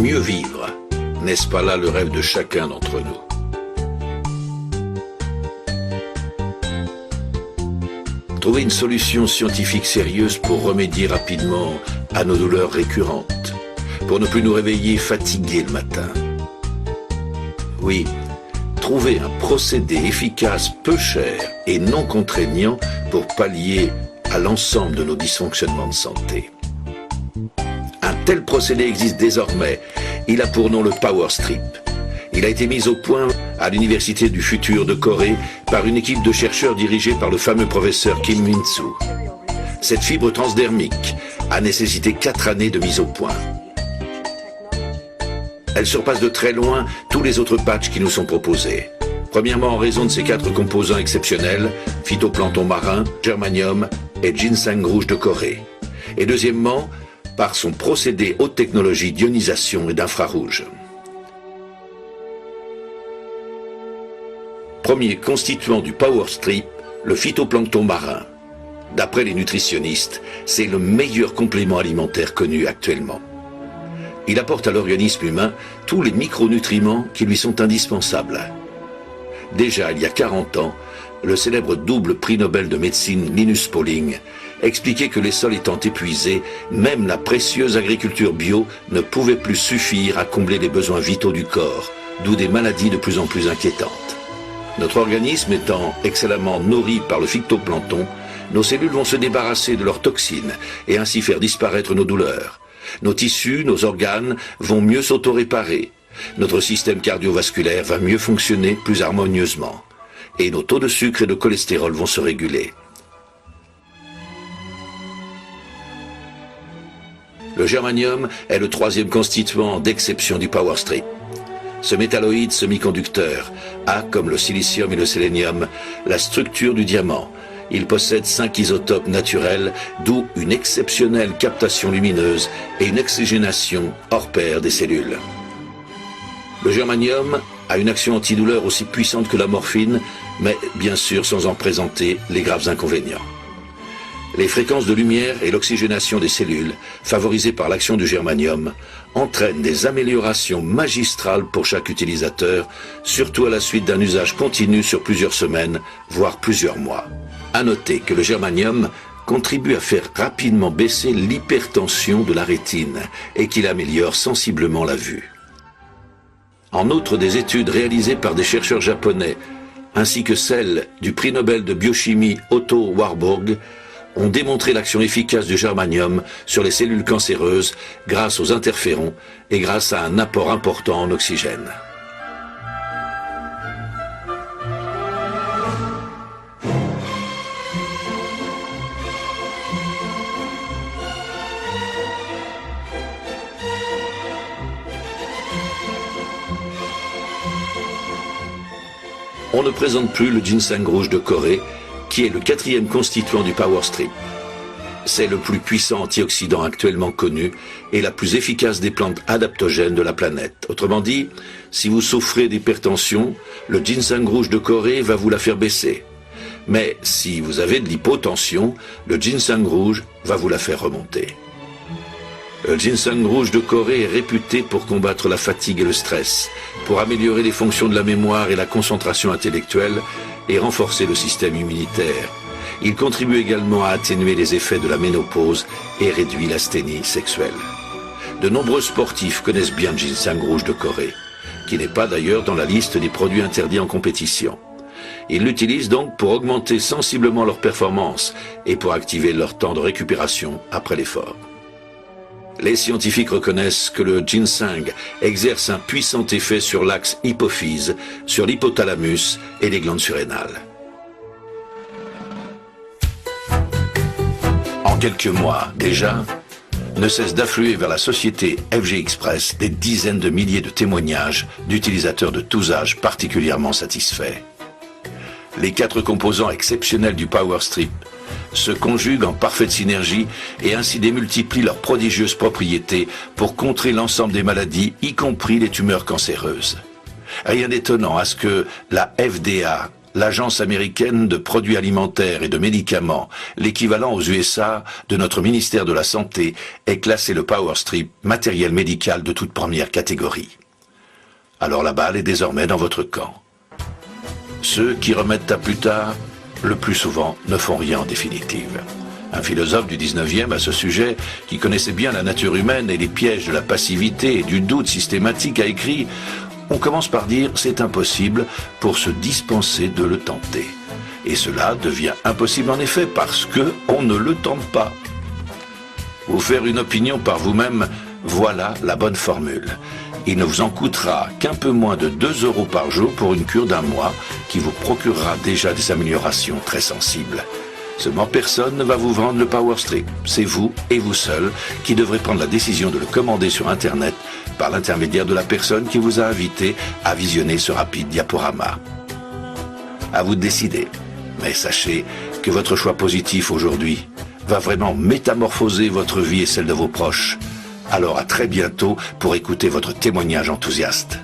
mieux vivre. N'est-ce pas là le rêve de chacun d'entre nous? Trouver une solution scientifique sérieuse pour remédier rapidement à nos douleurs récurrentes, pour ne plus nous réveiller fatigués le matin. Oui, trouver un procédé efficace, peu cher et non contraignant pour pallier à l'ensemble de nos dysfonctionnements de santé. Un tel procédé existe désormais. Il a pour nom le Power Strip. Il a été mis au point à l'Université du Futur de Corée par une équipe de chercheurs dirigée par le fameux professeur Kim Min-soo. Cette fibre transdermique a nécessité 4 années de mise au point. Elle surpasse de très loin tous les autres patchs qui nous sont proposés. Premièrement, en raison de ses 4 composants exceptionnels, phytoplancton marin, germanium et ginseng rouge de Corée. Et deuxièmement, par son procédé haute technologie d'ionisation et d'infrarouge. Premier constituant du Power Strip, le phytoplancton marin. D'après les nutritionnistes, c'est le meilleur complément alimentaire connu actuellement. Il apporte à l'organisme humain tous les micronutriments qui lui sont indispensables. Déjà, il y a 40 ans, le célèbre double prix Nobel de médecine Linus Pauling expliquait que les sols étant épuisés, même la précieuse agriculture bio ne pouvait plus suffire à combler les besoins vitaux du corps, d'où des maladies de plus en plus inquiétantes. Notre organisme étant excellemment nourri par le phytoplancton, nos cellules vont se débarrasser de leurs toxines et ainsi faire disparaître nos douleurs. Nos tissus, nos organes vont mieux s'auto-réparer. Notre système cardiovasculaire va mieux fonctionner plus harmonieusement. Et nos taux de sucre et de cholestérol vont se réguler. Le germanium est le 3e constituant d'exception du Power Strip. Ce métalloïde semi-conducteur a, comme le silicium et le sélénium, la structure du diamant. Il possède 5 isotopes naturels, d'où une exceptionnelle captation lumineuse et une oxygénation hors pair des cellules. Le germanium a une action antidouleur aussi puissante que la morphine, mais bien sûr sans en présenter les graves inconvénients. Les fréquences de lumière et l'oxygénation des cellules, favorisées par l'action du germanium, entraînent des améliorations magistrales pour chaque utilisateur, surtout à la suite d'un usage continu sur plusieurs semaines, voire plusieurs mois. À noter que le germanium contribue à faire rapidement baisser l'hypertension de la rétine et qu'il améliore sensiblement la vue. En outre, des études réalisées par des chercheurs japonais, ainsi que celles du prix Nobel de biochimie Otto Warburg, ont démontré l'action efficace du germanium sur les cellules cancéreuses grâce aux interférons et grâce à un apport important en oxygène. On ne présente plus le ginseng rouge de Corée, qui est le 4e constituant du Power Strip. C'est le plus puissant antioxydant actuellement connu et la plus efficace des plantes adaptogènes de la planète. Autrement dit, si vous souffrez d'hypertension, le ginseng rouge de Corée va vous la faire baisser. Mais si vous avez de l'hypotension, le ginseng rouge va vous la faire remonter. Le ginseng rouge de Corée est réputé pour combattre la fatigue et le stress, pour améliorer les fonctions de la mémoire et la concentration intellectuelle et renforcer le système immunitaire. Il contribue également à atténuer les effets de la ménopause et réduit l'asthénie sexuelle. De nombreux sportifs connaissent bien le ginseng rouge de Corée, qui n'est pas d'ailleurs dans la liste des produits interdits en compétition. Ils l'utilisent donc pour augmenter sensiblement leur performance et pour activer leur temps de récupération après l'effort. Les scientifiques reconnaissent que le ginseng exerce un puissant effet sur l'axe hypophyse, sur l'hypothalamus et les glandes surrénales. En quelques mois, déjà, ne cessent d'affluer vers la société FG Express des dizaines de milliers de témoignages d'utilisateurs de tous âges particulièrement satisfaits. Les 4 composants exceptionnels du Power Strip se conjuguent en parfaite synergie et ainsi démultiplient leurs prodigieuses propriétés pour contrer l'ensemble des maladies, y compris les tumeurs cancéreuses. Rien d'étonnant à ce que la FDA, l'agence américaine de produits alimentaires et de médicaments, l'équivalent aux USA de notre ministère de la Santé, ait classé le PowerStrip matériel médical de toute première catégorie. Alors la balle est désormais dans votre camp. Ceux qui remettent à plus tard, le plus souvent, ne font rien en définitive. Un philosophe du 19e à ce sujet, qui connaissait bien la nature humaine et les pièges de la passivité et du doute systématique, a écrit « On commence par dire « c'est impossible » pour se dispenser de le tenter. Et cela devient impossible en effet parce que on ne le tente pas. » Vous faire une opinion par vous-même, voilà la bonne formule. Il ne vous en coûtera qu'un peu moins de 2 € par jour pour une cure d'1 mois qui vous procurera déjà des améliorations très sensibles. Seulement personne ne va vous vendre le PowerStrip. C'est vous et vous seul qui devrez prendre la décision de le commander sur Internet par l'intermédiaire de la personne qui vous a invité à visionner ce rapide diaporama. À vous de décider. Mais sachez que votre choix positif aujourd'hui va vraiment métamorphoser votre vie et celle de vos proches. Alors à très bientôt pour écouter votre témoignage enthousiaste.